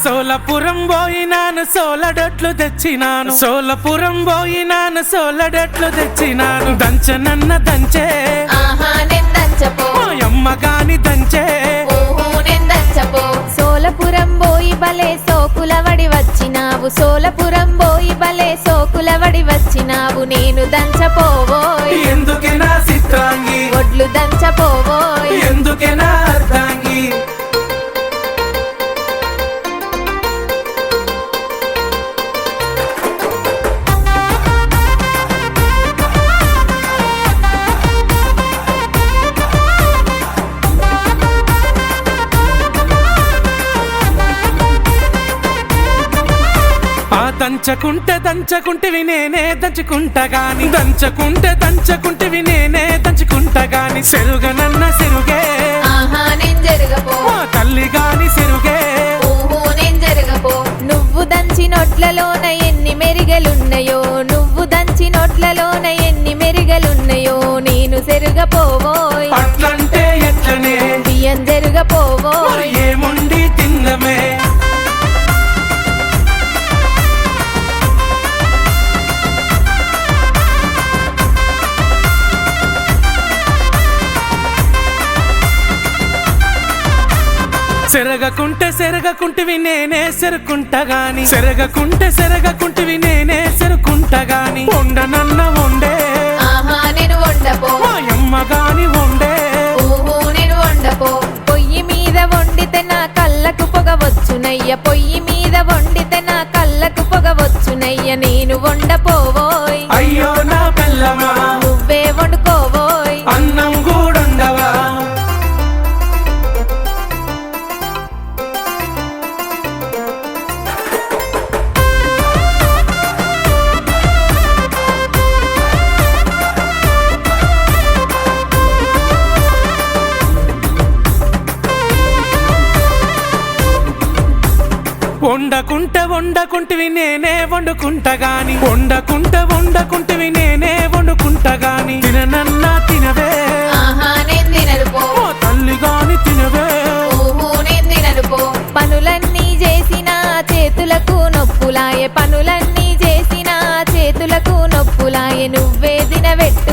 సోలపురం పోయినాను సోలడట్లు తెచ్చినాను సోలపురం పోయినాను సోలడట్లు తెచ్చినాను దంచనన్న దంచే అమ్మ గాని దంచే సోలపురం పోయి బలే సోకులవడి వచ్చినావు సోలపురం పోయి బలే సోకులవడి వచ్చినావు నేను దంచపోవోయ్ ఎందుకే నా చిత్రాంగి ఒడ్లు దంచపోవోయ్ ఎందుకే నా అర్ధాంగి దంచకుంటివి నేనే దంచుకుంటా గాని దంచకుంటివి నేనే దంచుకుంటా గాని సెరుగనన్న సెరుగే తల్లి గాని సెరుగే నువ్వు దంచి నోట్లలోన ఎన్ని మెరిగలున్నాయో నువ్వు దంచి నోట్లలోన ఎన్ని మెరిగలున్నాయో నేను సెరుగపోవోయ్ అట్లంటే ఎట్లనే బియ్యం జరుగపోవోయ్ ఏముండి తిన్నమే సెరగకుంటివి నేనే సెరుకుంటా గాని సెరగకుంటివి నేనే సెరుకుంటా గాని వండనన్న వండే నేను వండపో అమ్మ గాని వండే నేను వండపో పొయ్యి మీద వండితే నా కళ్ళకు పొగ వచ్చునయ్య పొయ్యి మీద వండితే నా కళ్ళకు పొగ వచ్చునయ్య నేను వండపోవోయ్ అయ్యో నా పిల్లమా నువ్వే వండుకోవోయ్ అన్నం కూడుండవా వండకుంటివి నేనే వండుకుంటా గాని వండకుంటివి నేనే వండుకుంటా గాని తిననన్నా తినవే తల్లి గాని తినవే పనులన్నీ చేసిన చేతులకు నొప్పులాయే పనులన్నీ చేసిన చేతులకు నొప్పులాయే నువ్వే తినబెట్టు